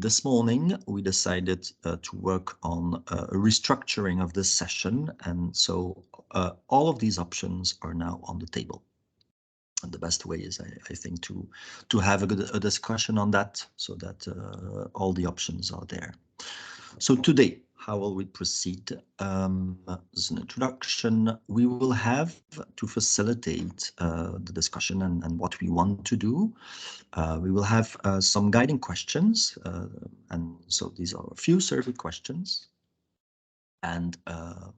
this morning, we decided to work on a restructuring of this session. And so all of these options are now on the table. And the best way is, I think, to have a discussion on that so that all the options are there. So today, how will we proceed? As an introduction, we will have to facilitate the discussion and what we want to do. We will have some guiding questions, and so these are a few survey questions. And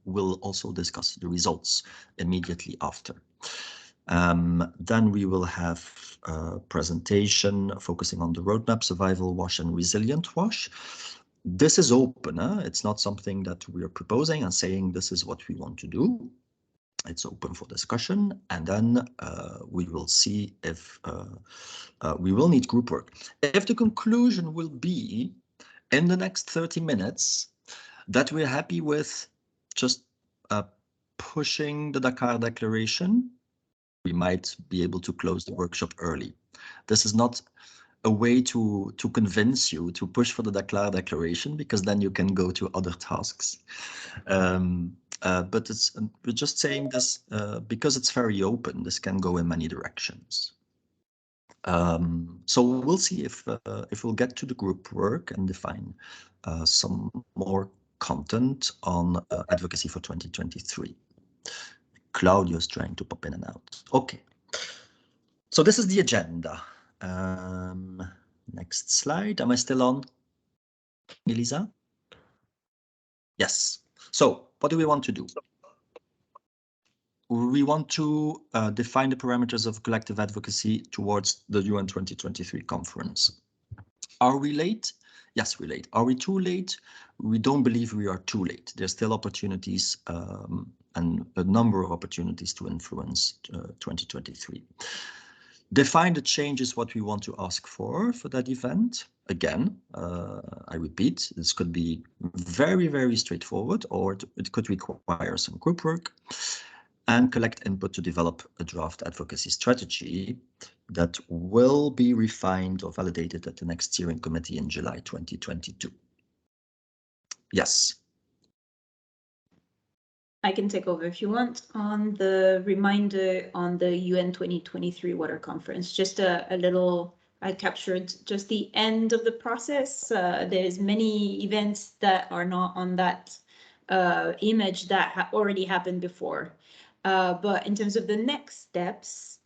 we'll also discuss the results immediately after. Then we will have a presentation focusing on the roadmap, survival wash and resilient wash. This is open. It's not something that we are proposing and saying this is what we want to do. It's open for discussion, and then we will see if we will need group work. If the conclusion will be in the next 30 minutes that we're happy with just pushing the Dakar Declaration, we might be able to close the workshop early. This is not a way to convince you to push for the Dakar Declaration, because then you can go to other tasks. But we're just saying this because it's very open. This can go in many directions. So we'll see if we'll get to the group work and define some more content on advocacy for 2023. Claudio's trying to pop in and out. Okay. So this is the agenda. Next slide. Am I still on, Elisa? Yes. So what do we want to do? We want to define the parameters of collective advocacy towards the UN 2023 conference. Are we late? Yes, we're late. Are we too late? We don't believe we are too late. There's still opportunities and a number of opportunities to influence 2023. Define the changes what we want to ask for that event. Again, I repeat, this could be very, very straightforward, or it could require some group work. And collect input to develop a draft advocacy strategy that will be refined or validated at the next steering committee in July 2022. Yes. I can take over if you want on the reminder on the UN 2023 Water Conference. Just a little, I captured just the end of the process. There's many events that are not on that image that already happened before. But in terms of the next steps,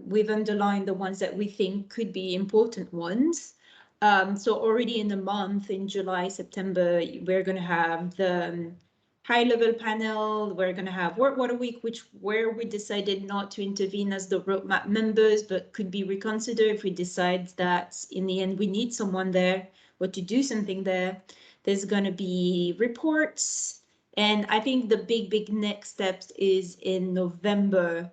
we've underlined the ones that we think could be important ones. So already in the month, in July, September, we're going to have the high-level panel. We're going to have World Water Week, where we decided not to intervene as the roadmap members, but could be reconsidered if we decide that in the end we need someone there or to do something there. There's going to be reports. And I think the big next steps is in November.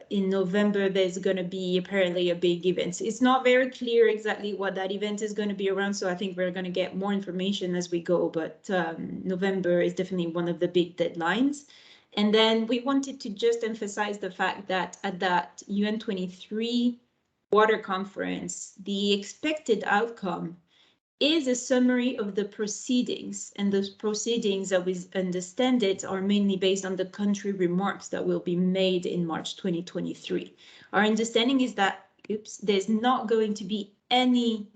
In November, there's going to be apparently a big event. It's not very clear exactly what that event is going to be around, so I think we're going to get more information as we go. But November is definitely one of the big deadlines. And then we wanted to just emphasize the fact that at that UN 23 Water Conference, the expected outcome is a summary of the proceedings, and those proceedings, as we understand it, are mainly based on the country remarks that will be made in March 2023. Our understanding is that, there's not going to be any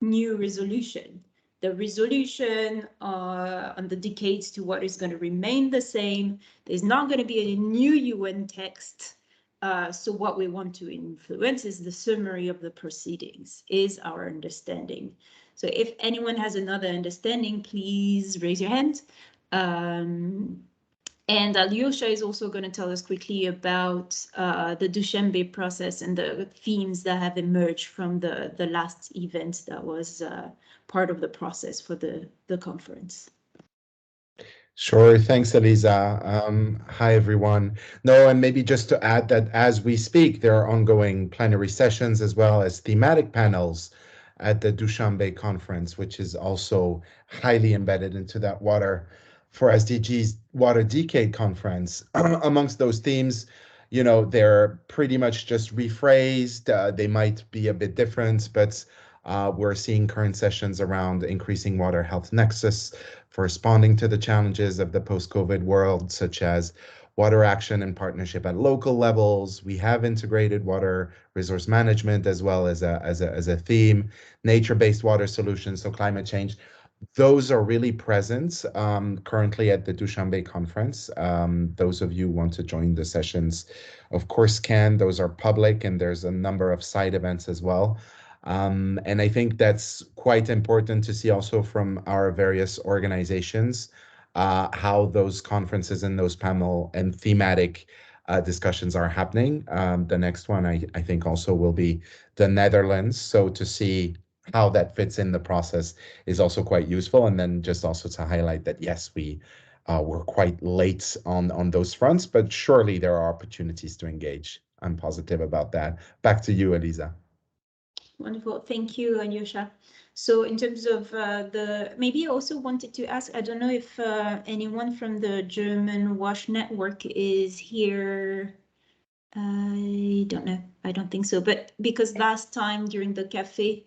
new resolution. The resolution on the decades to what is going to remain the same. There's not going to be any new UN text. So what we want to influence is the summary of the proceedings, is our understanding. So if anyone has another understanding, please raise your hand. And Alyosha is also going to tell us quickly about the Dushanbe process and the themes that have emerged from the last event that was part of the process for the conference. Sure, thanks, Elisa. Hi, everyone. No, and maybe just to add that as we speak, there are ongoing plenary sessions as well as thematic panels at the Dushanbe conference, which is also highly embedded into that Water for SDGs Water Decade conference. Amongst those themes, they're pretty much just rephrased. They might be a bit different, but We're seeing current sessions around increasing water health nexus for responding to the challenges of the post-COVID world, such as water action and partnership at local levels. We have integrated water resource management as well as a theme, nature-based water solutions, so climate change. Those are really present currently at the Dushanbe conference. Those of you who want to join the sessions, of course, can. Those are public, and there's a number of side events as well. And I think that's quite important to see also from our various organizations, how those conferences and those panel and thematic discussions are happening. The next one, I think, also will be the Netherlands. So to see how that fits in the process is also quite useful. And then just also to highlight that, yes, we're quite late on those fronts, but surely there are opportunities to engage. I'm positive about that. Back to you, Elisa. Wonderful. Thank you, Alyosha. So in terms of maybe I also wanted to ask, I don't know if anyone from the German WASH network is here. I don't know. I don't think so. But because last time during the cafe,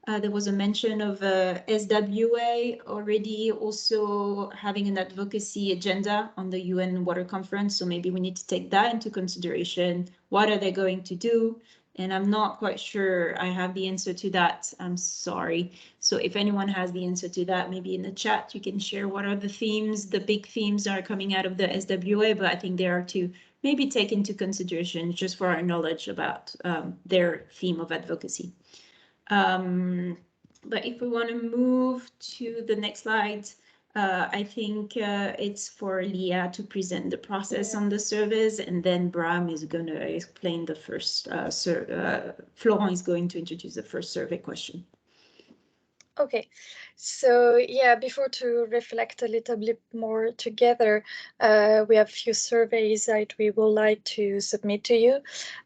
there was a mention of SWA already also having an advocacy agenda on the UN Water Conference. So maybe we need to take that into consideration. What are they going to do? And I'm not quite sure I have the answer to that. I'm sorry. So if anyone has the answer to that, maybe in the chat, you can share what are the themes. The big themes are coming out of the SWA, but I think there are to maybe take into consideration just for our knowledge about their theme of advocacy. But if we want to move to the next slide, I think it's for Leah to present the process on the surveys, and then Bram is going to explain the first, Florent is going to introduce the first survey question. Okay, so yeah, before to reflect a little bit more together, we have a few surveys that we would like to submit to you.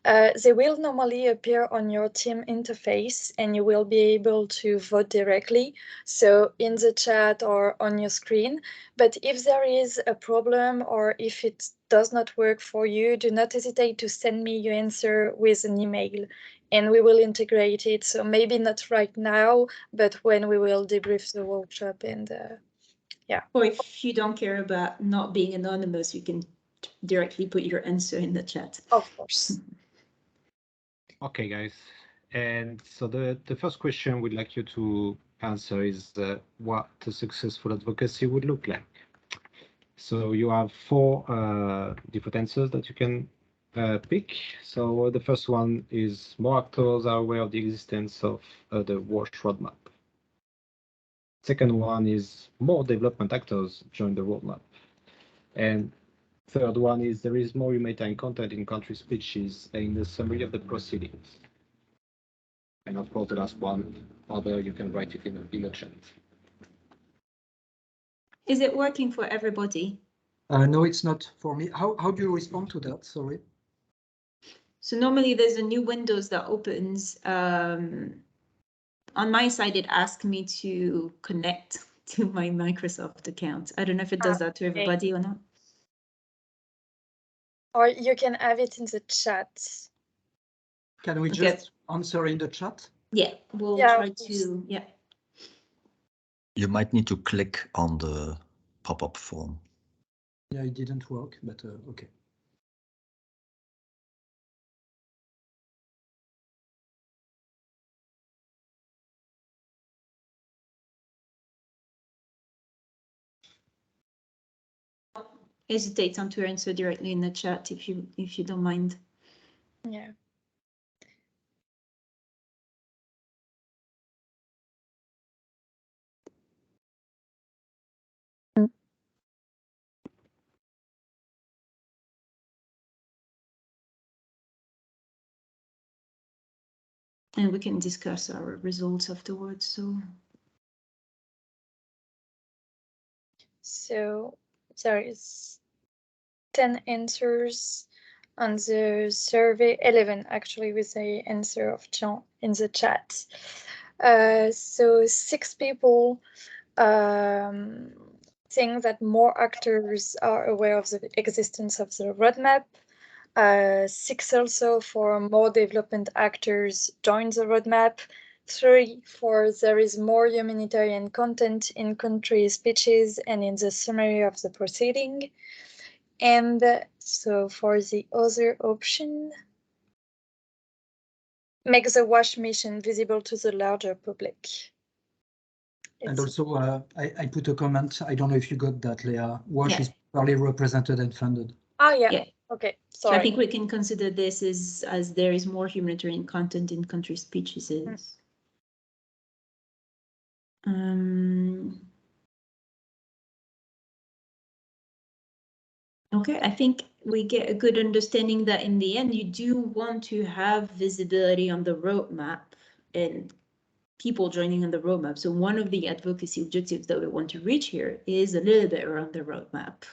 They will normally appear on your team interface and you will be able to vote directly, so in the chat or on your screen. But if there is a problem or if it does not work for you, do not hesitate to send me your answer with an email, and we will integrate it. So maybe not right now, but when we will debrief the workshop and yeah. Or if you don't care about not being anonymous, you can directly put your answer in the chat. Of course. Okay, guys. And so the first question we'd like you to answer is what a successful advocacy would look like. So you have four different answers that you can pick. So the first one is more actors are aware of the existence of the WASH roadmap. Second one is more development actors join the roadmap. And third one is there is more humanitarian content in country speeches in the summary of the proceedings. And of course, the last one, other, you can write it in the chat. Is it working for everybody? No, it's not for me. How do you respond to that? Sorry. So normally there's a new Windows that opens. On my side, it asks me to connect to my Microsoft account. I don't know if it does that to everybody or not. Or you can have it in the chat. Can we just answer in the chat? Yeah, we'll try to, yeah. You might need to click on the pop-up form. Yeah, it didn't work, but okay. Hesitate to answer directly in the chat if you don't mind. Yeah. And we can discuss our results afterwards. So there is 10 answers on the survey, 11 actually with the answer of Jean in the chat. So 6 people think that more actors are aware of the existence of the roadmap. 6 also for more development actors join the roadmap. 3 for there is more humanitarian content in country speeches and in the summary of the proceeding. And so for the other option, make the WASH mission visible to the larger public. And also, I put a comment. I don't know if you got that, Leah. WASH is properly represented and funded. Oh, yeah. Okay, sorry. So I think we can consider this as there is more humanitarian content in country speeches. Okay, I think we get a good understanding that in the end, you do want to have visibility on the roadmap and people joining on the roadmap. So one of the advocacy objectives that we want to reach here is a little bit around the roadmap.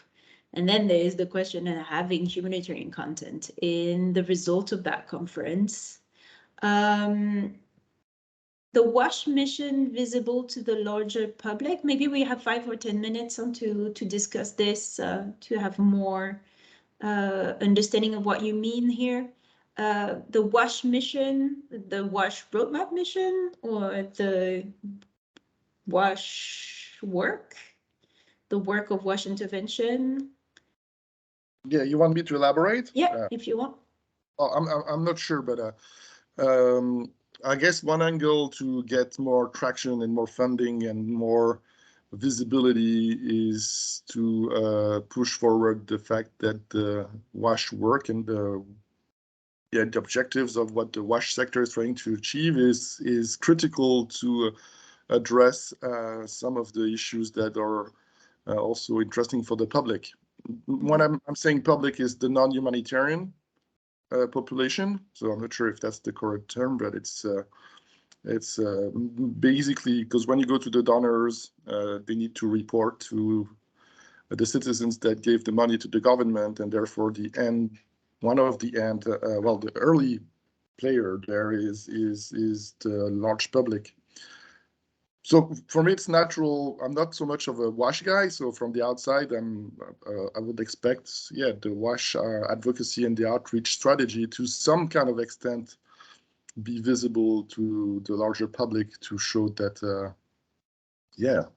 And then there is the question of having humanitarian content in the result of that conference. The WASH mission visible to the larger public. Maybe we have 5 or 10 minutes on to discuss this, to have more understanding of what you mean here. The WASH mission, the WASH roadmap mission, or the WASH work, the work of WASH intervention. Yeah, you want me to elaborate? Yeah, if you want. Oh, I'm not sure, but I guess one angle to get more traction and more funding and more visibility is to push forward the fact that the WASH work and the objectives of what the WASH sector is trying to achieve is critical to address some of the issues that are also interesting for the public. When I'm saying public is the non-humanitarian population. So I'm not sure if that's the correct term, but it's basically because when you go to the donors, they need to report to the citizens that gave the money to the government, and therefore the early player there is the large public. So for me, it's natural. I'm not so much of a WASH guy. So from the outside, I would expect, the WASH advocacy and the outreach strategy to some kind of extent be visible to the larger public to show that,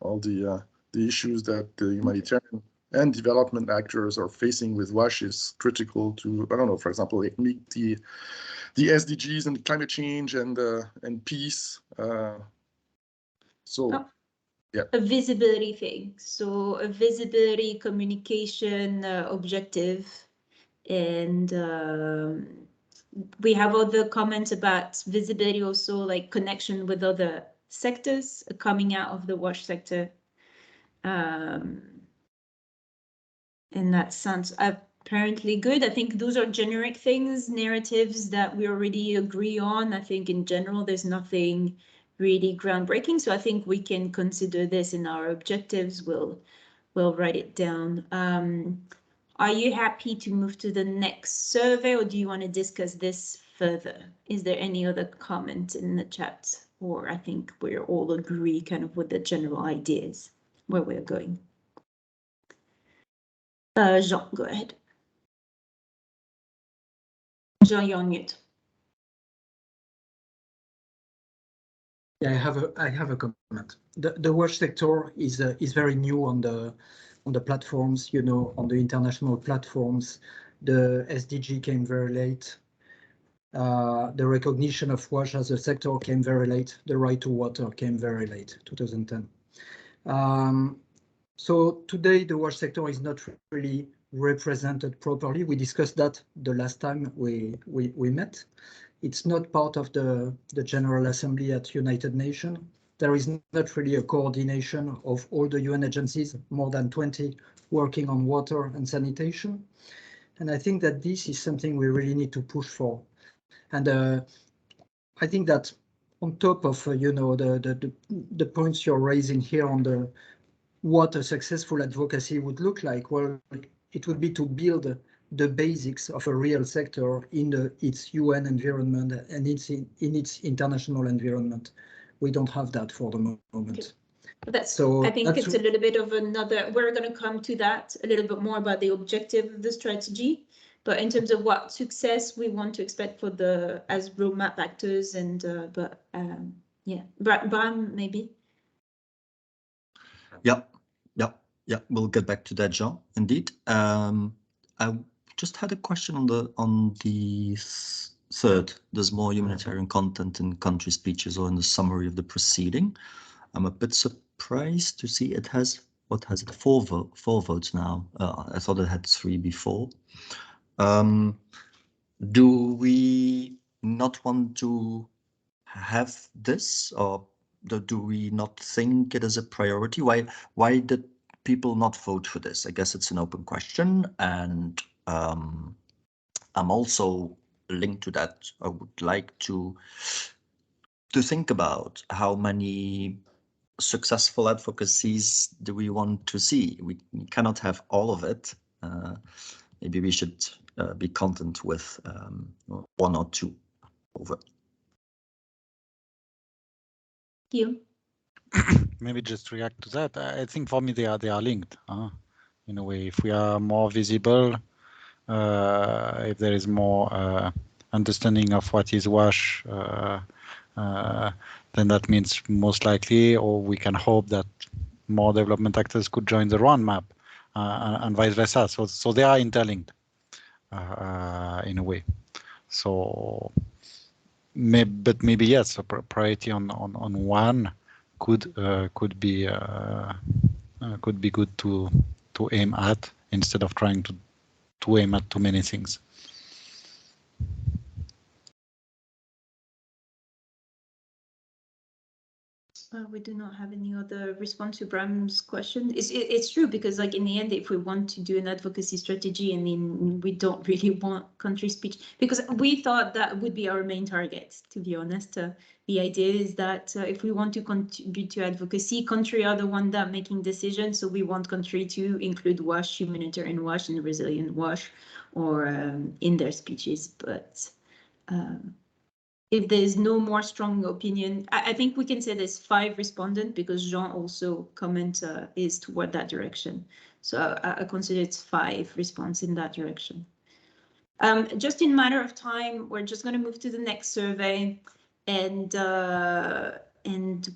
all the issues that the humanitarian and development actors are facing with WASH is critical to, I don't know, for example, meet the SDGs and climate change and peace. A visibility thing. So a visibility communication objective. And we have other comments about visibility also, like connection with other sectors coming out of the WASH sector. And that sounds apparently good. I think those are generic things, narratives that we already agree on. I think in general, there's nothing really groundbreaking. So I think we can consider this in our objectives. We'll write it down. Are you happy to move to the next survey, or do you want to discuss this further? Is there any other comment in the chat? Or I think we all agree kind of with the general ideas where we're going. Jean, go ahead. Jean, you're on mute. Yeah, I have a comment. The WASH sector is very new on the platforms, on the international platforms. The SDG came very late. The recognition of WASH as a sector came very late. The right to water came very late, 2010. So today the WASH sector is not really represented properly. We discussed that the last time we met. It's not part of the General Assembly at United Nations. There is not really a coordination of all the UN agencies, more than 20 working on water and sanitation. And I think that this is something we really need to push for. And I think that on top of, the points you're raising here on what a successful advocacy would look like, well, it would be to build the basics of a real sector in its UN environment and in its international environment. We don't have that for the moment. Okay. I think it's a little bit of another, we're going to come to that a little bit more about the objective of the strategy, but in terms of what success we want to expect for as roadmap actors, and Yeah, Bram, maybe. Yeah. We'll get back to that, Jean. Indeed. I just had a question on the third. There's more humanitarian content in country speeches or in the summary of the proceeding. I'm a bit surprised to see it has, what has it, four votes now. I thought it had 3 before. Do we not want to have this, or do we not think it is a priority? Why did people not vote for this? I guess it's an open question, and I'm also linked to that. I would like to think about how many successful advocacies do we want to see. We cannot have all of it. Maybe we should be content with 1 or 2 over. You. Maybe just react to that. I think for me they are linked. In a way, if we are more visible, if there is more understanding of what is WASH, then that means most likely, or we can hope that more development actors could join the roadmap, and vice versa. So they are interlinked in a way. So, but maybe yes, a priority on one could be good to aim at, instead of trying to aim at too many things. We do not have any other response to Bram's question. It's true, because like in the end, if we want to do an advocacy strategy, and then we don't really want country speech, because we thought that would be our main target, to be honest. The idea is that if we want to contribute to advocacy, country are the one that making decisions. So we want country to include WASH, humanitarian WASH, and resilient WASH, or in their speeches. But if there's no more strong opinion, I think we can say there's 5 respondents, because Jean also comment is toward that direction. So I consider it's 5 response in that direction. Just in matter of time, we're just going to move to the next survey, and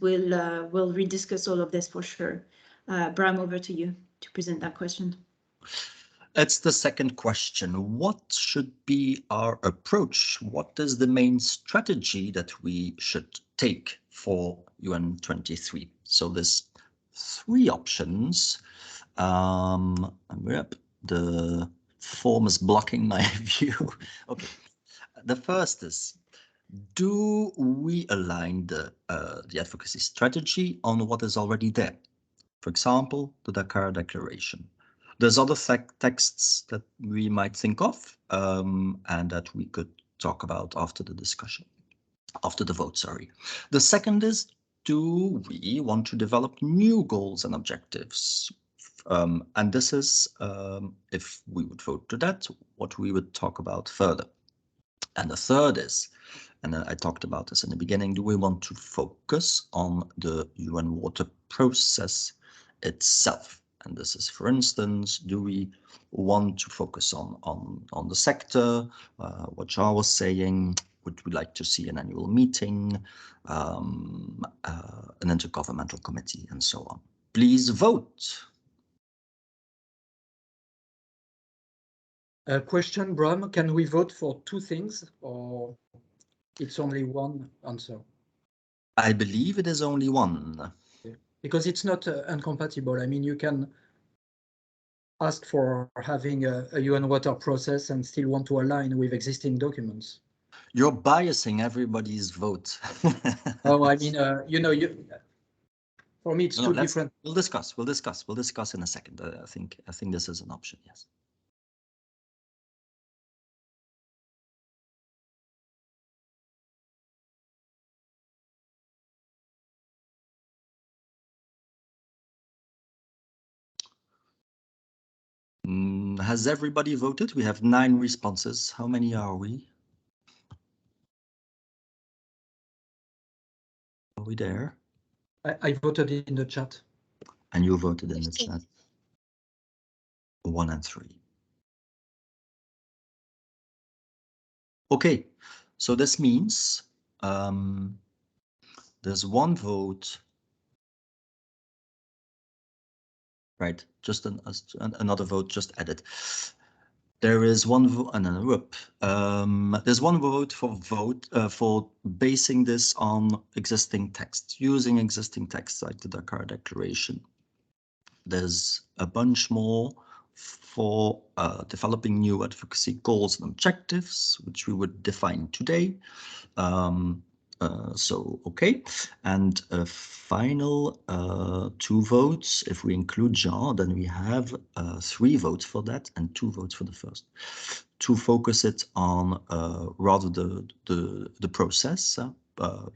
we'll rediscuss all of this for sure. Bram, over to you to present that question. It's the second question. What should be our approach? What is the main strategy that we should take for UN23? So there's 3 options. The form is blocking my view. Okay. The first is, do we align the advocacy strategy on what is already there? For example, the Dakar Declaration. There's other texts that we might think of, and that we could talk about after the discussion, after the vote, sorry. The second is, do we want to develop new goals and objectives? And this is, if we would vote to that, what we would talk about further. And the third is, and I talked about this in the beginning, do we want to focus on the UN water process itself? And this is, for instance, do we want to focus on the sector, what Jean was saying? Would we like to see an annual meeting, an intergovernmental committee, and so on? Please vote. Question, Bram, can we vote for 2 things, or it's only one answer? I believe it is only one. Because it's not incompatible. I mean, you can ask for having a UN water process and still want to align with existing documents. You're biasing everybody's vote. Oh, I mean, for me, it's two different. We'll discuss in a second. I think this is an option, yes. Has everybody voted? We have 9 responses. How many are we? Are we there? I voted in the chat. And you voted in the chat. 1 and 3. Okay, so this means there's one vote. Right, just another vote just added. There is one vote, there's one vote for basing this on existing text, using existing text like the Dakar Declaration. There's a bunch more for developing new advocacy goals and objectives, which we would define today. So, okay. And a final 2 votes. If we include Jean, then we have 3 votes for that and 2 votes for the first. To focus it on rather the process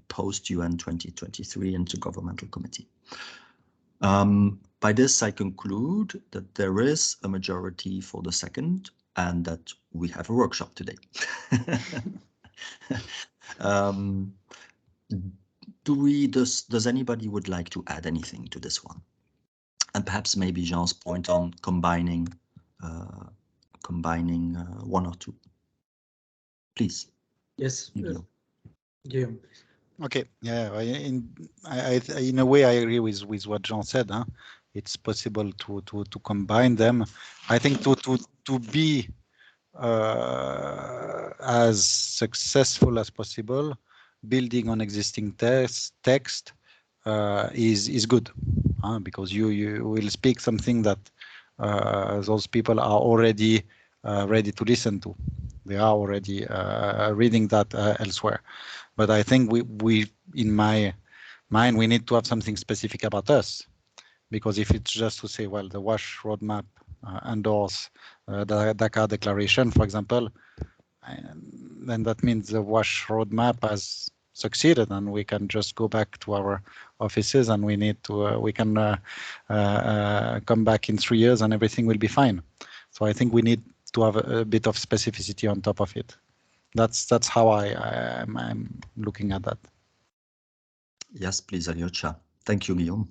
post-UN 2023 Intergovernmental Committee. By this, I conclude that there is a majority for the second and that we have a workshop today. Does anybody would like to add anything to this one? And perhaps maybe Jean's point on combining one or two. Please. Yes. Guillaume. Okay, yeah, in a way I agree with what Jean said. Huh? It's possible to combine them. I think to be as successful as possible, building on existing text is good, because you will speak something that those people are already ready to listen to. They are already reading that elsewhere. But I think we in my mind, we need to have something specific about us, because if it's just to say, well, the WASH roadmap endorse the Dakar Declaration, for example, then that means the WASH roadmap has succeeded, and we can just go back to our offices, and we need to we can come back in 3 years, and everything will be fine. So I think we need to have a bit of specificity on top of it. That's how I'm looking at that. Yes, please, Alyosha. Thank you, Guillaume.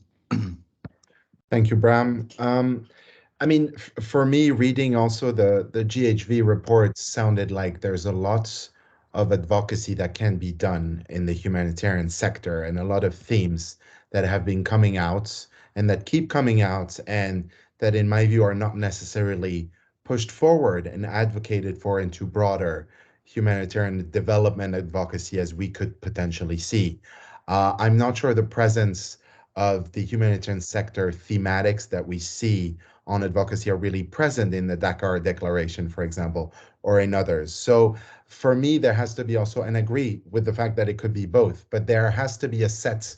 Thank you, Bram. I mean, for me, reading also the GHV report sounded like there's a lot of advocacy that can be done in the humanitarian sector, and a lot of themes that have been coming out and that keep coming out, and that, in my view, are not necessarily pushed forward and advocated for into broader humanitarian development advocacy as we could potentially see. I'm not sure the presence of the humanitarian sector thematics that we see on advocacy are really present in the Dakar Declaration, for example, or in others. So for me, there has to be also, and agree with the fact that it could be both, but there has to be a set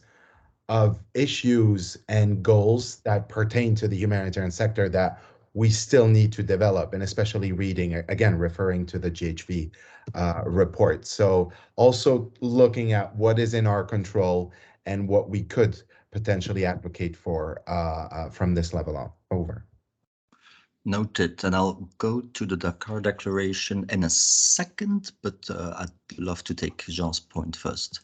of issues and goals that pertain to the humanitarian sector that we still need to develop, and especially reading, again, referring to the GHV report. So also looking at what is in our control and what we could potentially advocate for from this level on over. Noted, and I'll go to the Dakar Declaration in a second, but I'd love to take Jean's point first.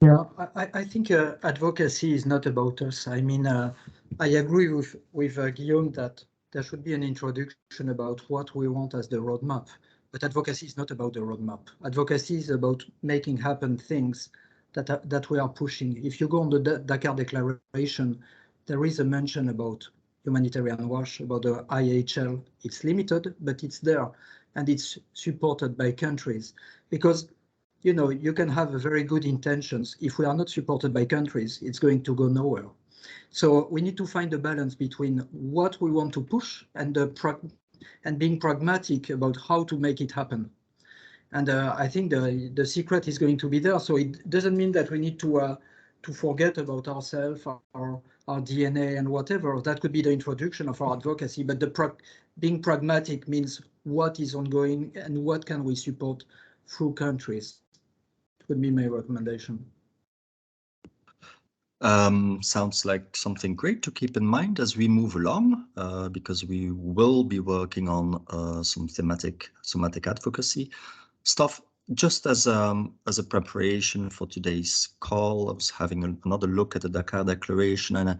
Yeah, I think advocacy is not about us. I mean, I agree with Guillaume that there should be an introduction about what we want as the roadmap. But advocacy is not about the roadmap. Advocacy is about making happen things that we are pushing. If you go on the Dakar Declaration, there is a mention about humanitarian WASH, about the IHL. It's limited, but it's there, and it's supported by countries. Because you know, you can have very good intentions. If we are not supported by countries, it's going to go nowhere. So we need to find a balance between what we want to push and being pragmatic about how to make it happen. And I think the secret is going to be there. So it doesn't mean that we need to forget about ourselves, our DNA and whatever. That could be the introduction of our advocacy. But being pragmatic means what is ongoing and what can we support through countries. Would be my recommendation. Sounds like something great to keep in mind as we move along, because we will be working on some thematic advocacy stuff. Just as a preparation for today's call, I was having another look at the Dakar Declaration, and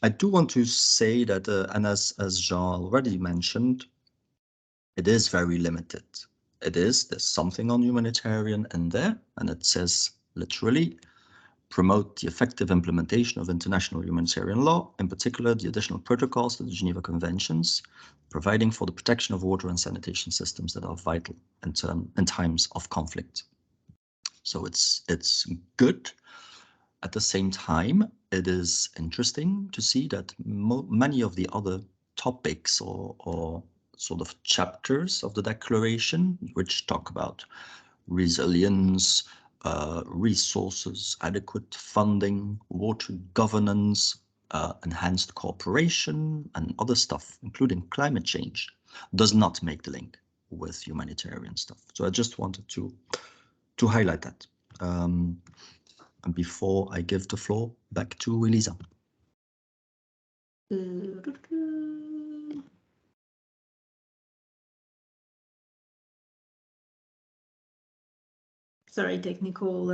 I do want to say that, and as Jean already mentioned, it is very limited. There's something on humanitarian in there, and it says literally, promote the effective implementation of international humanitarian law, in particular the additional protocols to the Geneva Conventions, providing for the protection of water and sanitation systems that are vital in times of conflict. So it's good. At the same time, it is interesting to see that many of the other topics or sort of chapters of the declaration, which talk about resilience, resources, adequate funding, water governance, enhanced cooperation, and other stuff, including climate change, does not make the link with humanitarian stuff. So I just wanted to highlight that. And before I give the floor back to Elisa. Sorry, technical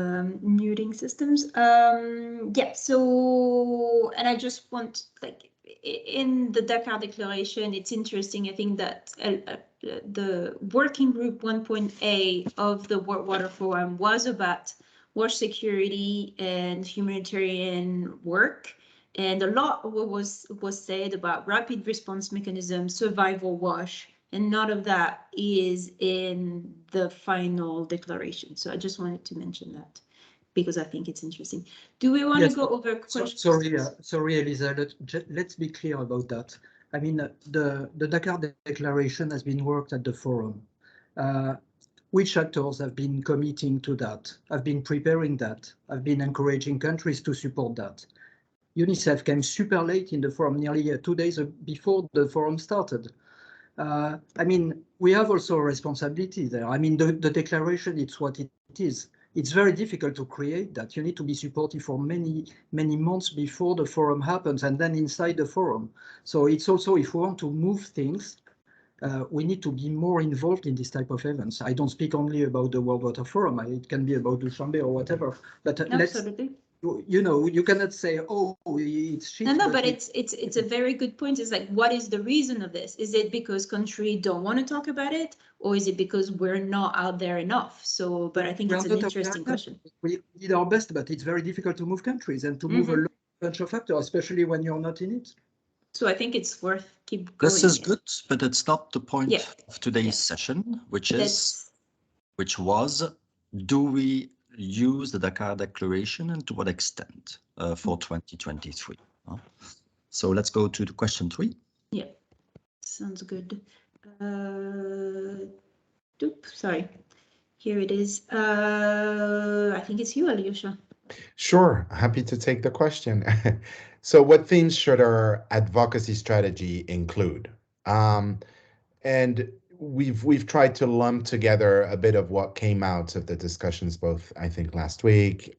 muting systems. Yeah, so, and I just want, like, in the Dakar Declaration, it's interesting. I think that the working group 1.A of the World Water Forum was about water security and humanitarian work. And a lot was said about rapid response mechanism, survival wash, and none of that is in the final declaration. So I just wanted to mention that because I think it's interesting. Do we want to go over questions? Sorry, Elisa, let's be clear about that. I mean, the Dakar Declaration has been worked at the forum. Which actors have been committing to that? Have been preparing that? Have been encouraging countries to support that? UNICEF came super late in the forum, nearly 2 days before the forum started. I mean, we have also a responsibility there. I mean, the declaration, it's what it is. It's very difficult to create that. You need to be supportive for many months before the forum happens and then inside the forum. So it's also, if we want to move things, we need to be more involved in this type of events. I don't speak only about the World Water Forum. It can be about Dushanbe or whatever. But Absolutely. You know, you cannot say, oh, it's shit. No, but it's a very good point. It's like, what is the reason of this? Is it because countries don't want to talk about it, or is it because we're not out there enough? So, but I think it's an interesting question. We did our best, but it's very difficult to move countries and to move a bunch of factors, especially when you're not in it. So I think it's worth keep going. This is good, but it's not the point of today's session, which was, do we use the Dakar Declaration and to what extent for 2023? So let's go to the question 3. Yeah, sounds good. Sorry, here it is. I think it's you, Alyosha. Sure, happy to take the question. So what themes should our advocacy strategy include? And we've tried to lump together a bit of what came out of the discussions, both I think last week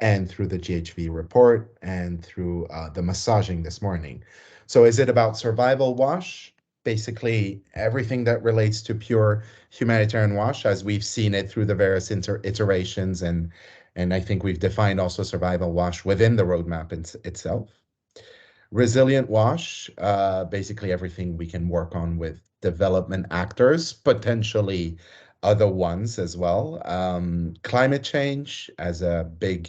and through the GHV report and through the massaging this morning. So is it about survival wash? Basically everything that relates to pure humanitarian wash, as we've seen it through the various iterations, and I think we've defined also survival wash within the roadmap itself. Resilient wash, basically everything we can work on with development actors, potentially other ones as well. Climate change as a big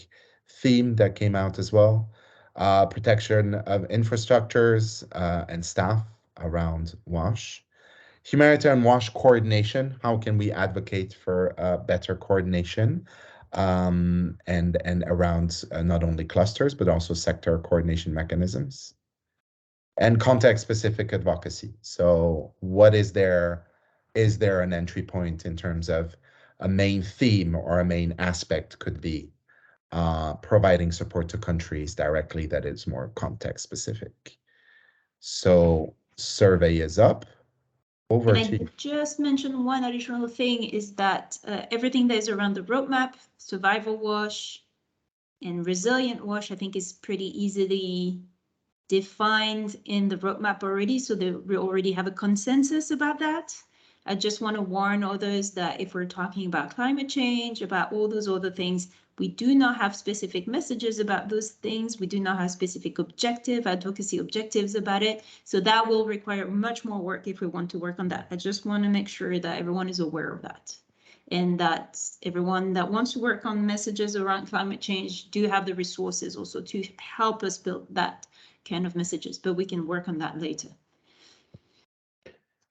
theme that came out as well. Protection of infrastructures and staff around WASH. Humanitarian WASH coordination, how can we advocate for better coordination and around not only clusters, but also sector coordination mechanisms. And context-specific advocacy. So what is there an entry point in terms of a main theme or a main aspect could be providing support to countries directly that is more context-specific. So survey is up. Over to you. Just mention one additional thing is that everything that is around the roadmap, survival wash and resilient wash, I think is pretty easily defined in the roadmap already, so that we already have a consensus about that. I just want to warn others that if we're talking about climate change, about all those other things, we do not have specific messages about those things. We do not have specific advocacy objectives about it. So that will require much more work if we want to work on that. I just want to make sure that everyone is aware of that. and that everyone that wants to work on messages around climate change do have the resources also to help us build that kind of messages, but we can work on that later.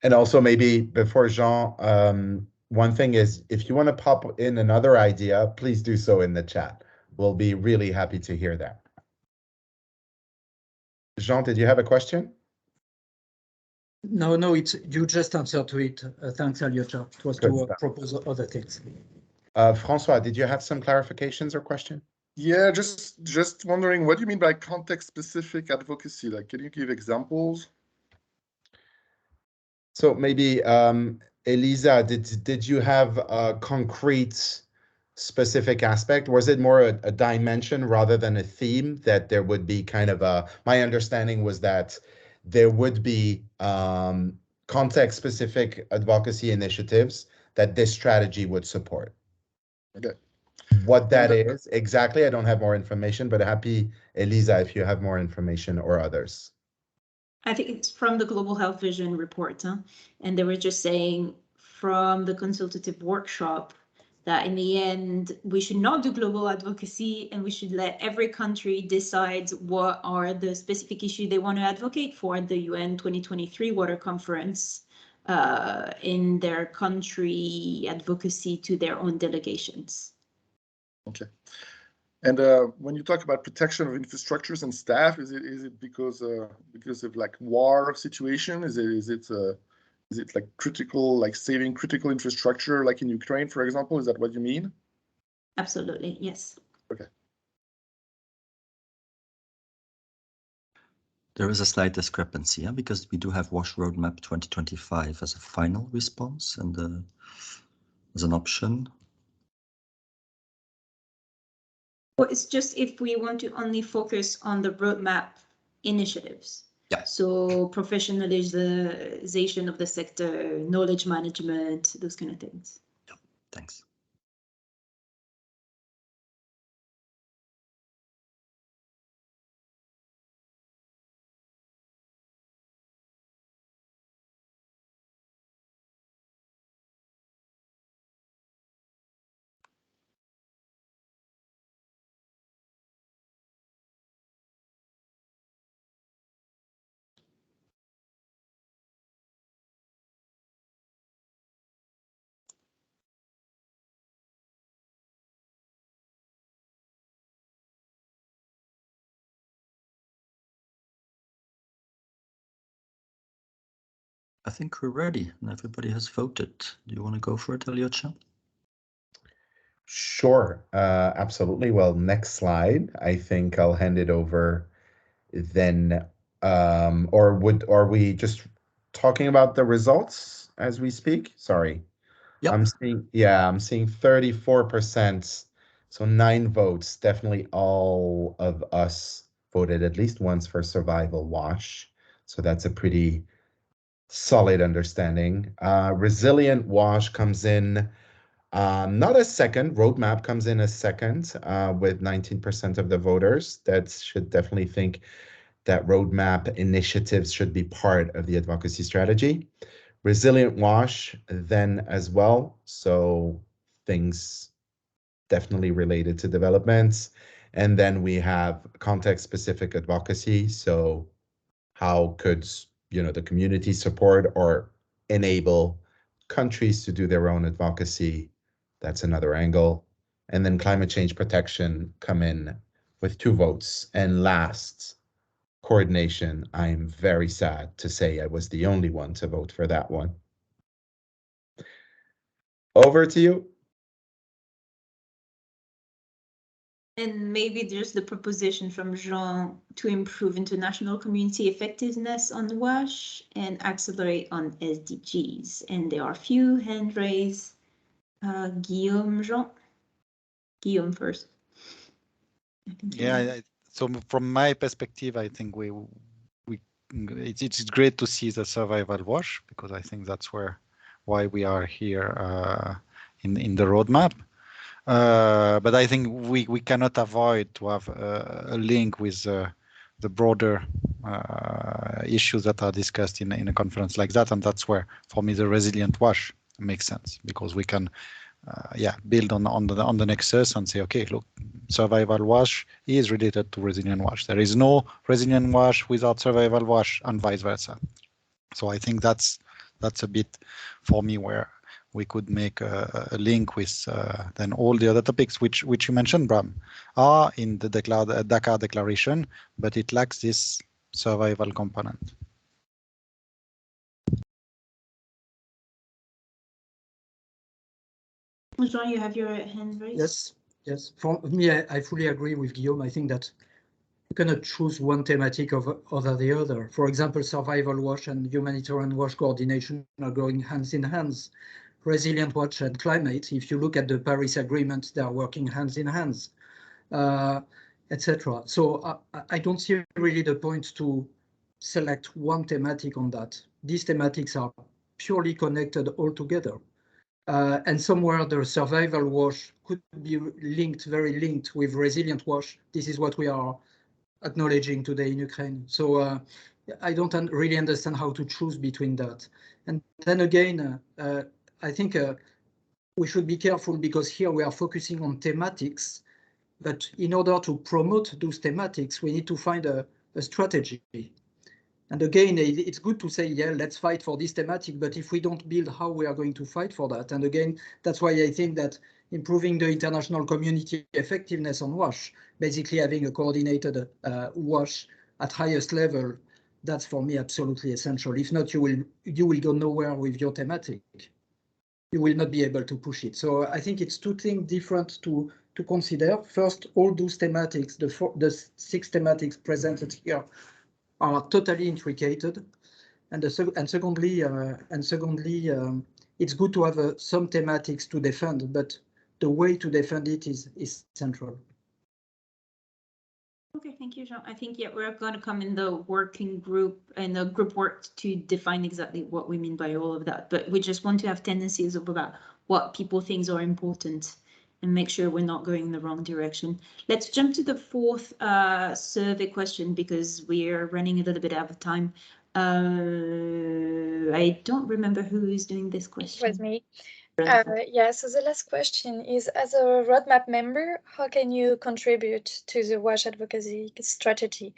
And also maybe before Jean, one thing is, if you want to pop in another idea, please do so in the chat. We'll be really happy to hear that. Jean, did you have a question? No, it's you just answered to it. Thanks, Alyosha. It was to propose other things. François, did you have some clarifications or question? Yeah, just wondering, what do you mean by context-specific advocacy? Like, can you give examples? So maybe Elisa, did you have a concrete specific aspect? Was it more a dimension rather than a theme, that there would be kind of a, my understanding was that there would be context specific advocacy initiatives that this strategy would support. Okay. What that is exactly, I don't have more information, but happy, Elisa, if you have more information, or others. I think it's from the Global Health Vision report, and they were just saying from the consultative workshop that in the end, we should not do global advocacy, and we should let every country decide what are the specific issues they want to advocate for at the UN 2023 Water Conference in their country advocacy to their own delegations. Okay. And when you talk about protection of infrastructures and staff, is it because of like war situation? Is it like critical, like saving critical infrastructure, like in Ukraine, for example? Is that what you mean? Absolutely, yes. Okay. There is a slight discrepancy, because we do have WASH Roadmap 2025 as a final response and as an option. Well, it's just if we want to only focus on the roadmap initiatives. Yeah. So professionalization of the sector, knowledge management, those kind of things. Yeah, thanks. I think we're ready and everybody has voted. Do you want to go for it, Alyosha? Sure, absolutely. Well, next slide. I think I'll hand it over then. Or are we just talking about the results as we speak? Sorry. Yep. I'm seeing 34%. So 9 votes. Definitely all of us voted at least once for survival WASH. So that's a pretty solid understanding. Resilient WASH comes in not as second. Roadmap comes in as second with 19% of the voters. That should definitely think that roadmap initiatives should be part of the advocacy strategy. Resilient WASH then as well. So things definitely related to developments. And then we have context-specific advocacy. So how could the community support or enable countries to do their own advocacy? That's another angle. And then climate change protection come in with 2 votes. And last, coordination. I'm very sad to say I was the only one to vote for that one. Over to you. And maybe there's the proposition from Jean to improve international community effectiveness on WASH and accelerate on SDGs. And there are a few hand raised. Guillaume, Jean? Guillaume first. Yeah, so from my perspective, I think it's great to see the survival WASH, because I think that's why we are here in the roadmap. But I think we cannot avoid to have a link with the broader issues that are discussed in a conference like that, and that's where, for me, the resilient WASH makes sense, because we can build on the nexus and say, okay, look, survival WASH is related to resilient WASH. There is no resilient WASH without survival WASH, and vice versa. So I think that's a bit for me where we could make a link with then all the other topics which you mentioned, Bram, are in the Dakar Declaration, but it lacks this survival component. Jean, you have your hand raised? Yes. For me, I fully agree with Guillaume. I think that you cannot choose one thematic over the other. For example, survival WASH and humanitarian WASH coordination are going hands in hands. Resilient WASH and climate, if you look at the Paris Agreement, they are working hands in hands, etc. So I don't see really the point to select one thematic on that. These thematics are purely connected all together. And somewhere the survival WASH could be very linked with resilient WASH. This is what we are acknowledging today in Ukraine. So I don't really understand how to choose between that. And then again, I think we should be careful because here we are focusing on thematics, but in order to promote those thematics, we need to find a strategy. And again, it's good to say, yeah, let's fight for this thematic, but if we don't build how we are going to fight for that, and again, that's why I think that improving the international community effectiveness on WASH, basically having a coordinated WASH at highest level, that's for me absolutely essential. If not, you will go nowhere with your thematic. You will not be able to push it. So I think it's two things different to consider. First, all those thematics, the 6 thematics presented here, are totally intricated, and secondly, it's good to have some thematics to defend, but the way to defend it is central. Okay, thank you, Jean. I think we're going to come in the working group and the group work to define exactly what we mean by all of that. But we just want to have tendencies about what people think are important and make sure we're not going in the wrong direction. Let's jump to the 4th survey question because we're running a little bit out of time. I don't remember who is doing this question. It was me. Yeah, so the last question is, as a roadmap member, how can you contribute to the WASH advocacy strategy?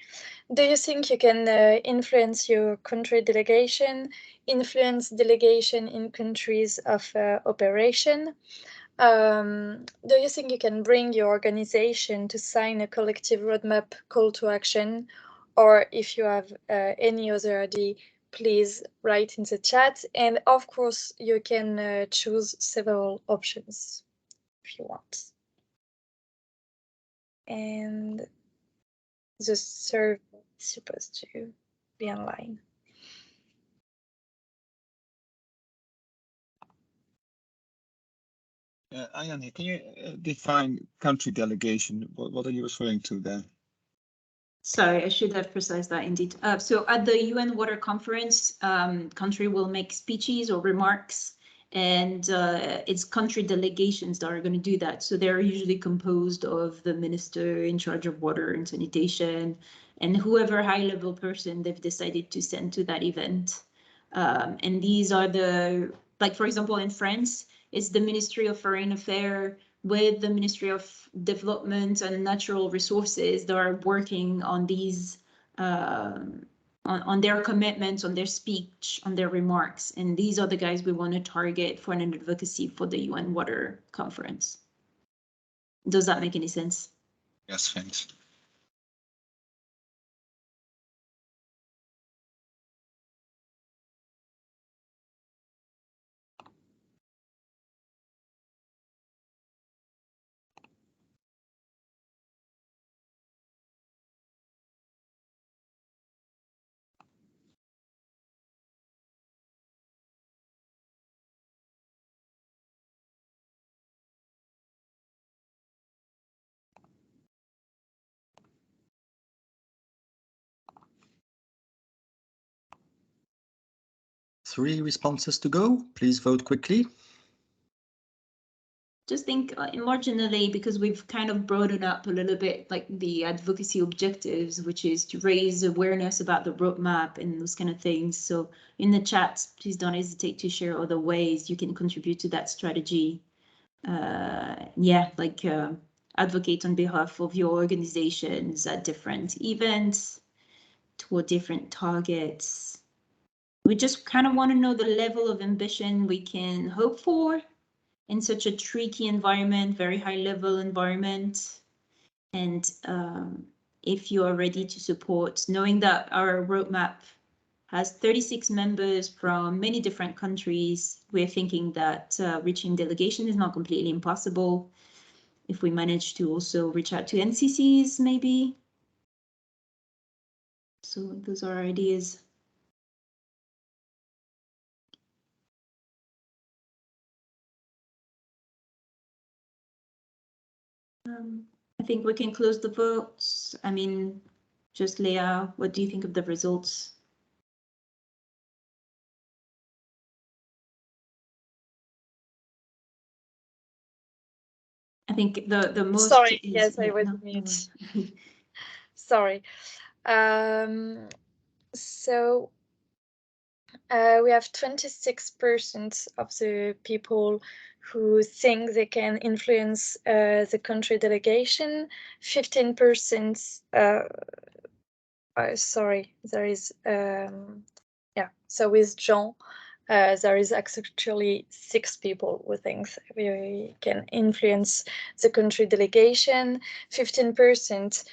Do you think you can influence your country delegation, influence delegation in countries of operation? Do you think you can bring your organization to sign a collective roadmap call to action? Or if you have any other idea, please write in the chat. And of course, you can choose several options if you want. And the survey is supposed to be online. Ayane, can you define country delegation? What are you referring to there? Sorry, I should have precised that indeed. So at the UN Water Conference, country will make speeches or remarks, and it's country delegations that are going to do that. So they're usually composed of the minister in charge of water and sanitation, and whoever high-level person they've decided to send to that event. And these are like, for example, in France, it's the Ministry of Foreign Affairs with the Ministry of Development and Natural Resources that are working on these, on their commitments, on their speech, on their remarks. And these are the guys we want to target for an advocacy for the UN Water Conference. Does that make any sense? Yes, thanks. Three responses to go. Please vote quickly. Just think marginally, because we've kind of broadened up a little bit, like the advocacy objectives, which is to raise awareness about the roadmap and those kind of things. So in the chat, please don't hesitate to share other ways you can contribute to that strategy. yeah, like advocate on behalf of your organizations at different events toward different targets. We just kind of want to know the level of ambition we can hope for in such a tricky environment, very high level environment. And if you are ready to support, knowing that our roadmap has 36 members from many different countries, we're thinking that reaching delegation is not completely impossible. If we manage to also reach out to NCCs, maybe. So those are our ideas. I think we can close the votes. I mean, just Leah, what do you think of the results? I think the most. Sorry, is, yes, I yeah, was no, mute. no. Sorry. So we have 26% of the people who think they can influence the country delegation. 15%. Sorry, there is. Yeah. So with Jean, there is actually 6 people who think we can influence the country delegation. 15%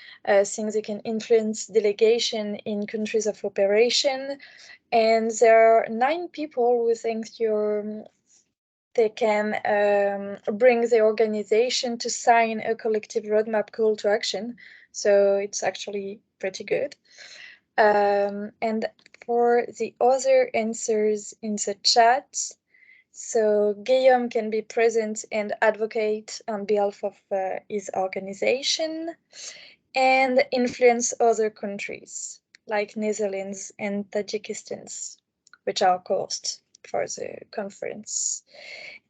think they can influence delegation in countries of operation. And there are 9 people who think they can bring the organization to sign a collective roadmap call to action. So it's actually pretty good. And for the other answers in the chat, so Guillaume can be present and advocate on behalf of his organization and influence other countries like Netherlands and Tajikistan, which are host for the conference.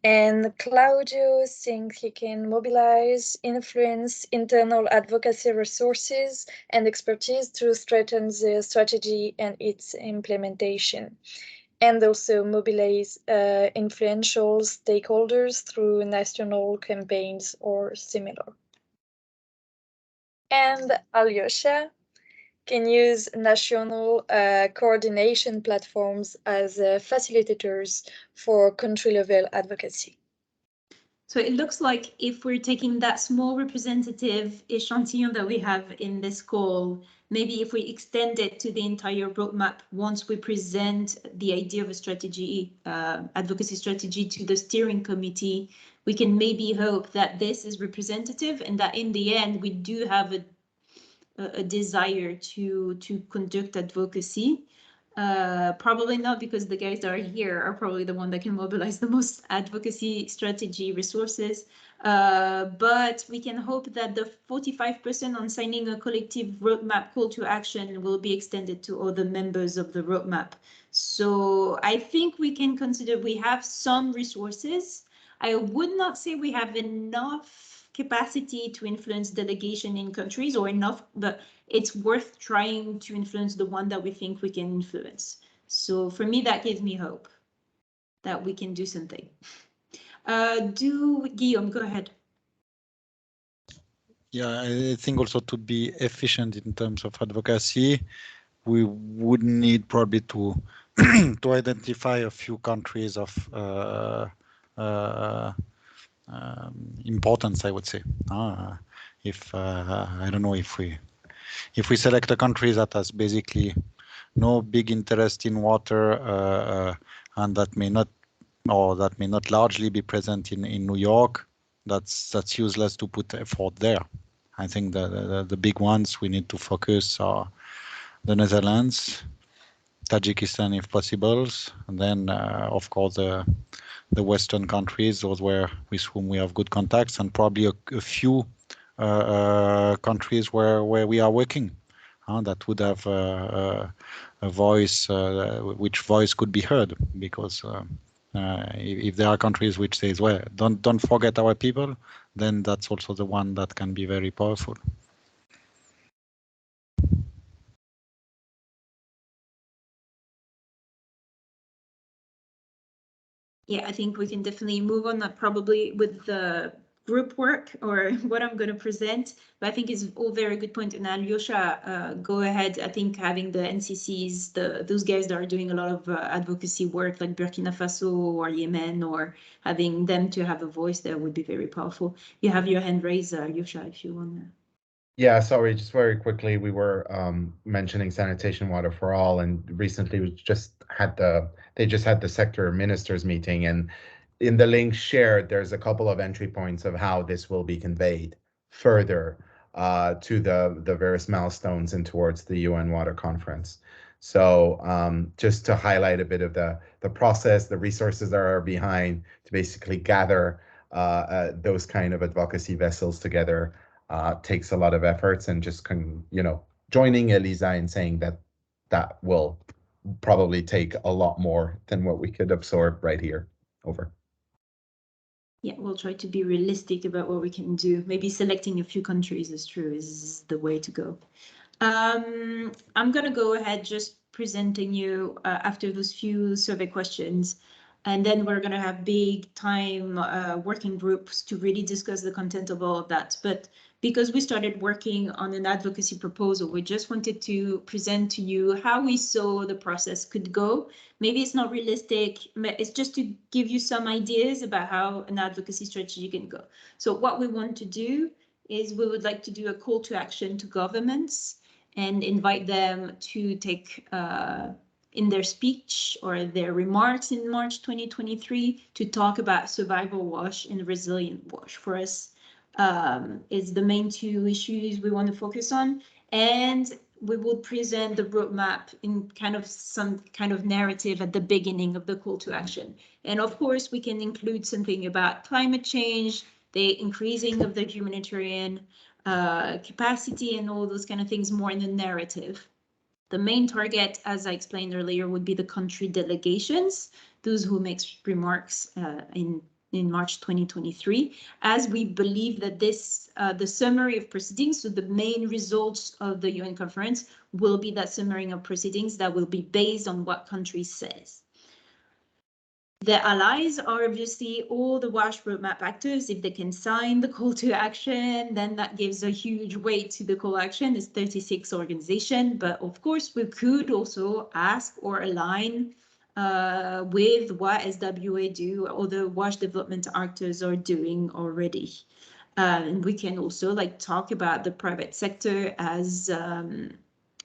And Claudio thinks he can mobilize, influence internal advocacy resources and expertise to strengthen the strategy and its implementation, and also mobilize influential stakeholders through national campaigns or similar. And Alyosha can use national coordination platforms as facilitators for country-level advocacy. So it looks like if we're taking that small representative echantillon that we have in this call, maybe if we extend it to the entire roadmap, once we present the idea of a strategy, advocacy strategy to the steering committee, we can maybe hope that this is representative and that in the end we do have a desire to conduct advocacy. Probably not, because the guys that are here are probably the one that can mobilize the most advocacy strategy resources. But we can hope that the 45% on signing a collective roadmap call to action will be extended to other members of the roadmap. So I think we can consider we have some resources. I would not say we have enough capacity to influence delegation in countries or enough, but it's worth trying to influence the one that we think we can influence. So for me, that gives me hope that we can do something. Guillaume, go ahead. Yeah, I think also to be efficient in terms of advocacy, we would need probably to to identify a few countries of importance, I would say. If I don't know, if we select a country that has basically no big interest in water and that may not largely be present in New York, that's useless to put effort there. I think the big ones we need to focus are the Netherlands, Tajikistan if possible, and then of course the Western countries, those with whom we have good contacts, and probably a few countries where we are working that would have a voice, which voice could be heard, because if there are countries which says, well, don't forget our people, then that's also the one that can be very powerful. Yeah, I think we can definitely move on that probably with the group work or what I'm going to present. But I think it's all very good point. And Alyosha, go ahead. I think having the NCCs, those guys that are doing a lot of advocacy work like Burkina Faso or Yemen, or having them to have a voice there would be very powerful. You have your hand raised, Alyosha, if you want to. Yeah, sorry, just very quickly, we were mentioning sanitation water for all, and recently we just had the sector ministers meeting, and in the link shared, there's a couple of entry points of how this will be conveyed further to the various milestones and towards the UN Water Conference. So just to highlight a bit of the process, the resources that are behind to basically gather those kind of advocacy vessels together. Takes a lot of efforts, and just joining Elisa in saying that will probably take a lot more than what we could absorb right here. Over. Yeah, we'll try to be realistic about what we can do. Maybe selecting a few countries is the way to go. I'm going to go ahead just presenting you after those few survey questions. And then we're going to have big time working groups to really discuss the content of all of that. But because we started working on an advocacy proposal, we just wanted to present to you how we saw the process could go. Maybe it's not realistic. It's just to give you some ideas about how an advocacy strategy can go. So what we want to do is we would like to do a call to action to governments and invite them to take in their speech or their remarks in March 2023 to talk about survival WASH and resilient WASH. For us, is the main two issues we want to focus on. And we will present the roadmap in some kind of narrative at the beginning of the call to action. And of course, we can include something about climate change, the increasing of the humanitarian capacity and all those kind of things more in the narrative. The main target, as I explained earlier, would be the country delegations, those who make remarks in March 2023, as we believe that this, the summary of proceedings, so the main results of the UN conference will be that summary of proceedings that will be based on what country says. The allies are obviously all the WASH roadmap actors. If they can sign the call to action, then that gives a huge weight to the call to action. It's 36 organizations, but of course we could also ask or align with what SWA do, or the WASH development actors are doing already. And we can also talk about the private sector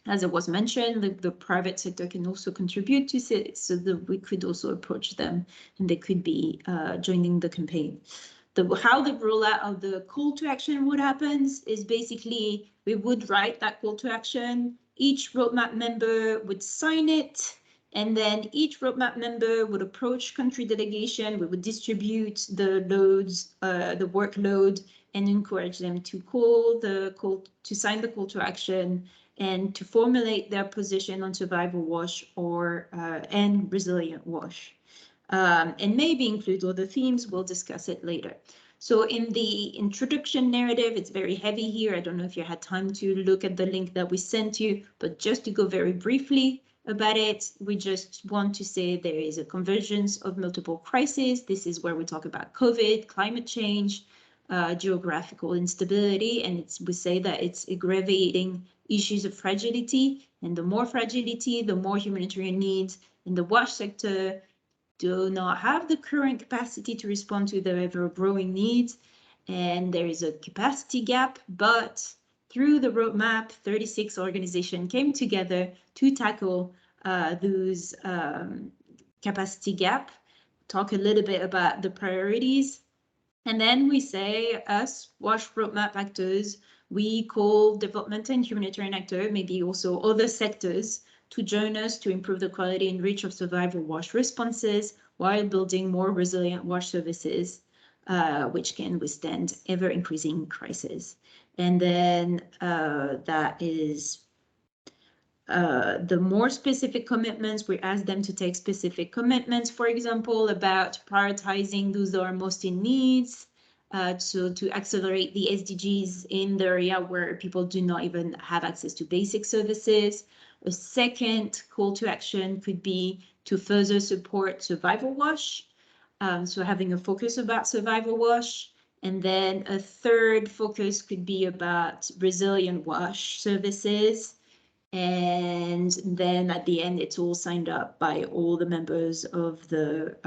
as it was mentioned, the private sector can also contribute to it, so that we could also approach them and they could be joining the campaign. How the rollout of the call to action would happen is basically we would write that call to action, each roadmap member would sign it, and then each roadmap member would approach country delegation, we would distribute the loads, the workload, and encourage them to sign the call to action and to formulate their position on survival WASH or and resilient WASH. And maybe include other themes, we'll discuss it later. So in the introduction narrative, it's very heavy here. I don't know if you had time to look at the link that we sent you, but just to go very briefly about it, we just want to say there is a convergence of multiple crises. This is where we talk about COVID, climate change, geographical instability, and we say that it's aggravating issues of fragility, and the more fragility, the more humanitarian needs, and the WASH sector do not have the current capacity to respond to the ever-growing needs, and there is a capacity gap, but through the roadmap, 36 organizations came together to tackle those capacity gap, talk a little bit about the priorities, and then we say, us, WASH roadmap actors, we call development and humanitarian actors, maybe also other sectors, to join us to improve the quality and reach of survival WASH responses while building more resilient WASH services, which can withstand ever-increasing crises. And then that is the more specific commitments, we ask them to take specific commitments, for example, about prioritizing those that are most in needs, so to accelerate the SDGs in the area where people do not even have access to basic services. A second call to action could be to further support survival WASH. So having a focus about survival wash, and then a third focus could be about resilient wash services. And then at the end, it's all signed up by all the members of the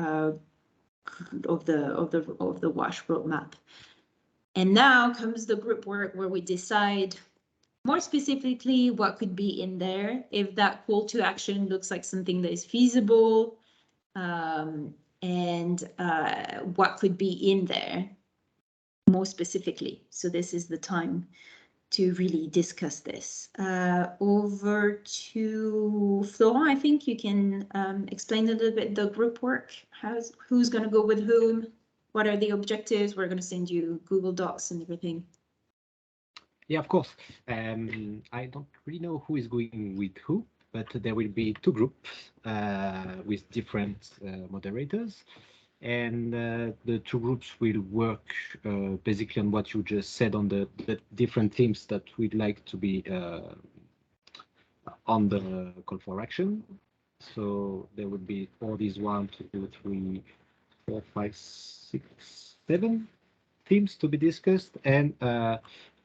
WASH roadmap. And now comes the group work where we decide more specifically what could be in there, if that call to action looks like something that is feasible, and what could be in there more specifically. So this is the time to really discuss this. Over to Florent, I think you can explain a little bit the group work. Who's going to go with whom? What are the objectives? We're going to send you Google Docs and everything. Yeah, of course. I don't really know who is going with who, but there will be two groups with different moderators. And the two groups will work basically on what you just said on the different themes that we'd like to be on the call for action. So there would be all these 1, 2, 3, 4, 5, 6, 7 themes to be discussed, and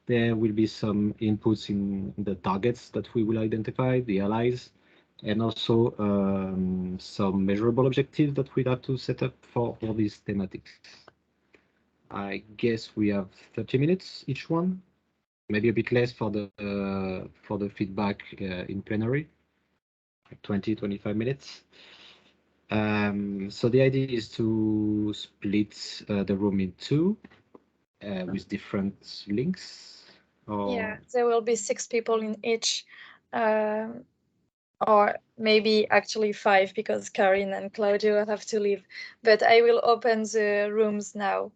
there will be some inputs in the targets that we will identify, the allies, and also some measurable objectives that we'd have to set up for all these thematics. I guess we have 30 minutes each one, maybe a bit less for the feedback in plenary, 20, 25 minutes. So the idea is to split the room in two with different links. Yeah, there will be 6 people in each, or maybe actually 5 because Karin and Claudio have to leave. But I will open the rooms now.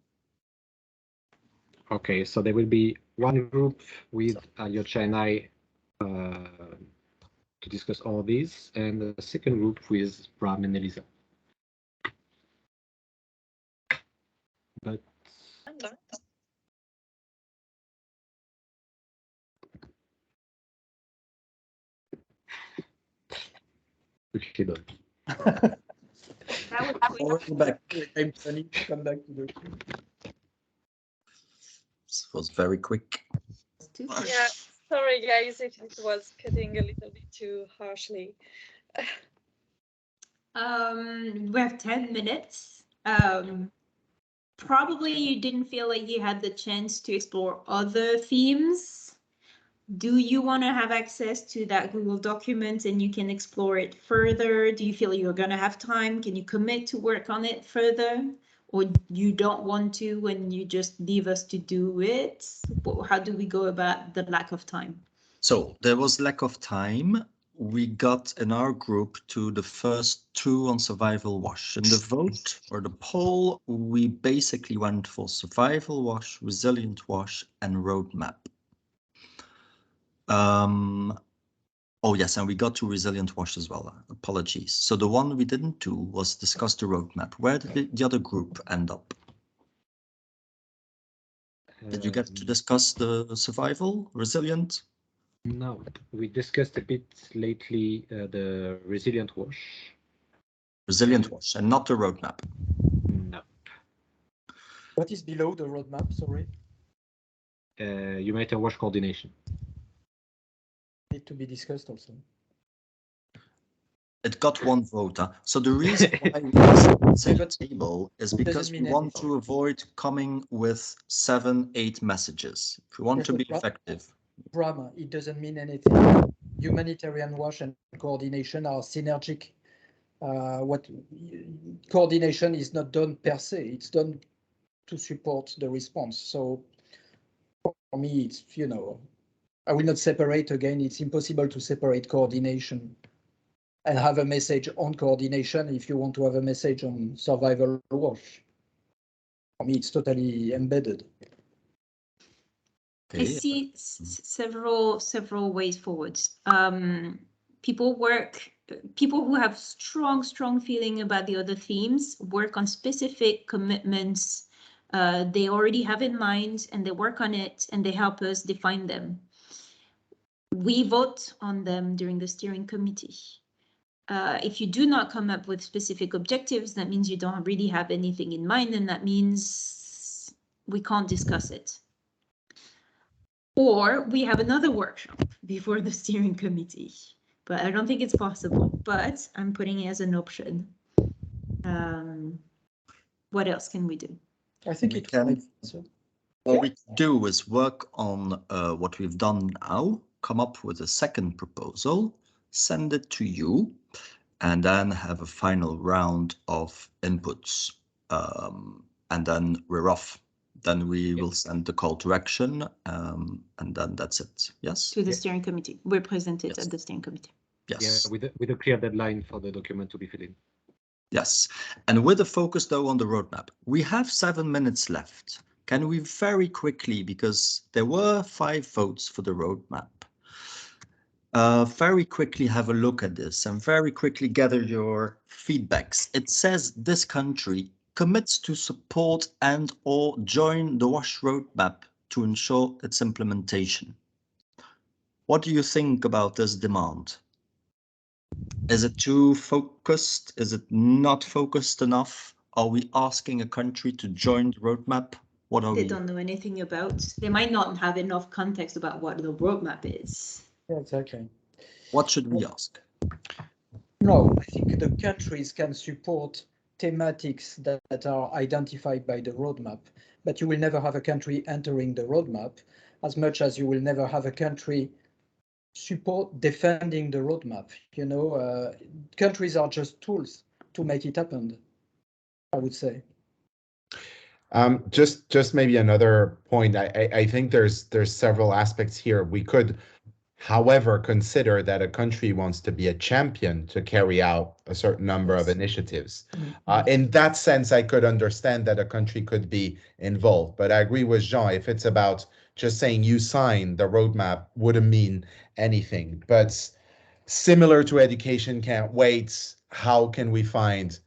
Okay, so there will be one group with Yotcha and I to discuss all these, and a second group with Bram and Elisa. But quickly done. That was back. I'm planning to come back to the. This was very quick. Yeah, sorry guys if it was cutting a little bit too harshly. We have 10 minutes. Probably you didn't feel like you had the chance to explore other themes. Do you want to have access to that Google document and you can explore it further? Do you feel you're going to have time? Can you commit to work on it further? Or you don't want to and you just leave us to do it? How do we go about the lack of time? So there was lack of time. We got in our group to the first 2 on survival wash. In the vote or the poll, we basically went for survival wash, resilient wash, and roadmap. Oh yes, and we got to resilient wash as well. Apologies. So the one we didn't do was discuss the roadmap. Where did the other group end up? Did you get to discuss the survival, resilient? No, we discussed a bit lately the resilient wash. Resilient wash and not the roadmap. No. What is below the roadmap? Sorry. Humanitarian wash coordination. Need to be discussed also. It got 1 vote. Huh? So the reason why we set the table is because we want to avoid coming with 7, 8 messages. If we want to be effective. Bram, it doesn't mean anything. Humanitarian wash and coordination are synergic. What coordination is not done per se, it's done to support the response. So for me, it's, you know, I will not separate again. It's impossible to separate coordination and have a message on coordination if you want to have a message on survival wash. For me, it's totally embedded. I see several ways forwards. People who have strong feeling about the other themes work on specific commitments they already have in mind, and they work on it and they help us define them. We vote on them during the steering committee. If you do not come up with specific objectives, that means you don't really have anything in mind, and that means we can't discuss it. Or we have another workshop before the steering committee, but I don't think it's possible, but I'm putting it as an option. What else can we do? I think it can. What we do is work on what we've done now, come up with a second proposal, send it to you, and then have a final round of inputs. And then we're off. Then we will send the call to action, and then that's it. Yes? To the steering committee. We're presented Yes. at the steering committee. Yes. Yeah, with a clear deadline for the document to be filled in. Yes. And with a focus, though, on the roadmap. We have 7 minutes left. Can we very quickly, because there were 5 votes for the roadmap, very quickly have a look at this and very quickly gather your feedbacks. It says this country commits to support and or join the WASH roadmap to ensure its implementation. What do you think about this demand? Is it too focused? Is it not focused enough? Are we asking a country to join the roadmap? What are They we? don't know anything about. They might not have enough context about what the roadmap is. Yeah, exactly. What should we ask? No, I think the countries can support thematics that are identified by the roadmap, but you will never have a country entering the roadmap as much as you will never have a country support defending the roadmap. You know, countries are just tools to make it happen, I would say. Just maybe another point. I think there's several aspects here. We could, however, consider that a country wants to be a champion to carry out a certain number of initiatives. In that sense, I could understand that a country could be involved. But I agree with Jean, if it's about just saying you sign the roadmap wouldn't mean anything. But similar to education can't wait, how can we find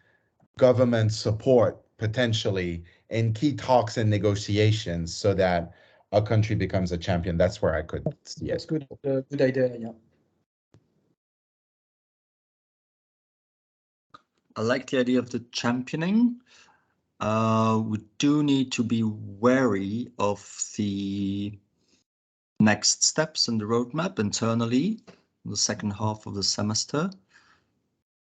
government support potentially in key talks and negotiations so that a country becomes a champion? That's where I could see That's it. good idea, yeah. I like the idea of the championing. We do need to be wary of the next steps in the roadmap internally in the second half of the semester.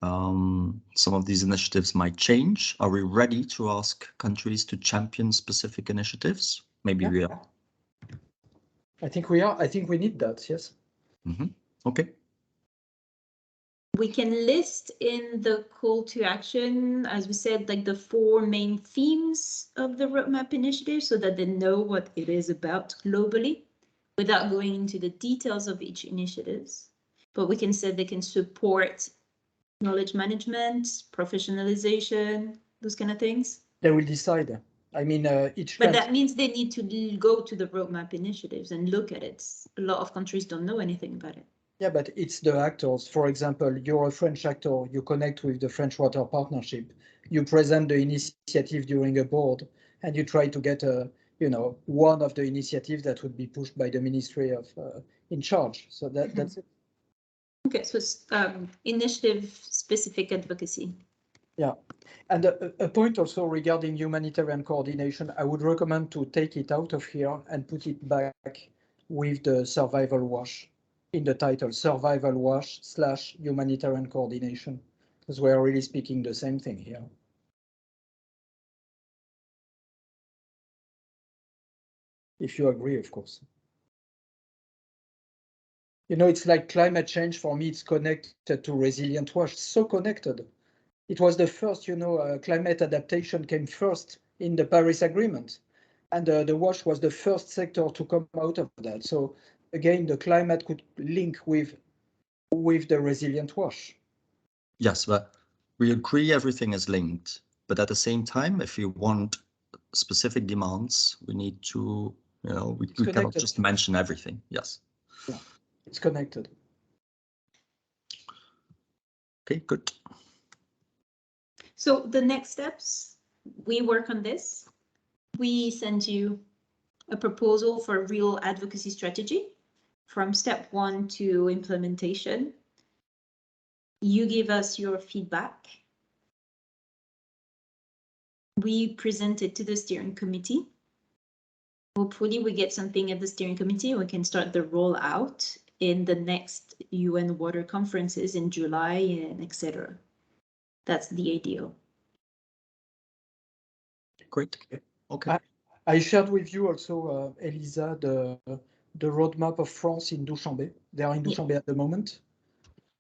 Some of these initiatives might change. Are we ready to ask countries to champion specific initiatives? Maybe we are. I think we are. I think we need that, yes. Okay. We can list in the call to action, as we said, like the 4 main themes of the roadmap initiative so that they know what it is about globally without going into the details of each initiative. But we can say they can support knowledge management, professionalization, those kind of things. They will decide. I mean, each But that means they need to go to the roadmap initiatives and look at it. A lot of countries don't know anything about it. Yeah, but it's the actors. For example, you're a French actor, you connect with the French Water Partnership, you present the initiative during a board, and you try to get one of the initiatives that would be pushed by the ministry of in charge. So that's it. Okay, so it's initiative-specific advocacy. Yeah, and a point also regarding humanitarian coordination, I would recommend to take it out of here and put it back with the survival WASH in the title, survival WASH / humanitarian coordination, because we are really speaking the same thing here. If you agree, of course. You know, it's like climate change for me, it's connected to resilient WASH, so connected. It was the first, climate adaptation came first in the Paris Agreement. And the WASH was the first sector to come out of that. So again, the climate could link with the resilient WASH. Yes, but we agree everything is linked. But at the same time, if you want specific demands, we need to, we cannot just mention everything. Yes. Yeah, it's connected. Okay, good. So the next steps, we work on this. We send you a proposal for a real advocacy strategy from step 1 to implementation. you give us your feedback. We present it to the steering committee. Hopefully we get something at the steering committee. We can start the rollout in the next UN water conferences in July and etc. That's the ideal. Great. Okay. I shared with you also, Elisa, the roadmap of France in Dushanbe. They are in Dushanbe at the moment.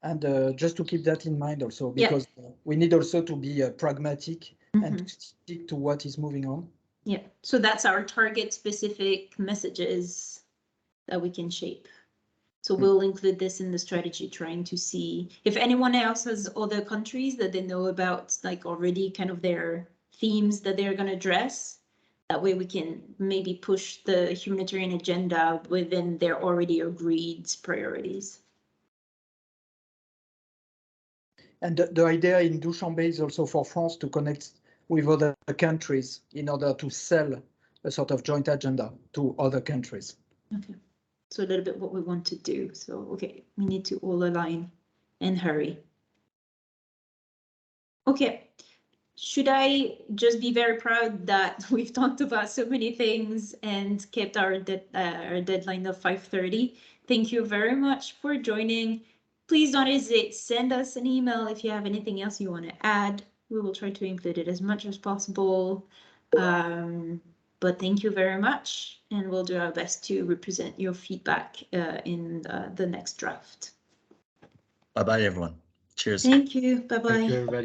And just to keep that in mind also, because we need also to be pragmatic and to stick to what is moving on. Yeah, so that's our target specific messages that we can shape. So we'll include this in the strategy, trying to see if anyone else has other countries that they know about, like already kind of their themes that they're going to address. That way we can maybe push the humanitarian agenda within their already agreed priorities. And the idea in Dushanbe is also for France to connect with other countries in order to sell a sort of joint agenda to other countries. Okay, so a little bit what we want to do. So, okay, we need to all align and hurry. Okay, should I just be very proud that we've talked about so many things and kept our deadline of 5:30? Thank you very much for joining. Please don't hesitate, send us an email if you have anything else you want to add. We will try to include it as much as possible. But thank you very much, and we'll do our best to represent your feedback in the next draft. Bye-bye, everyone. Cheers. Thank you. Bye-bye. Thank you, everybody.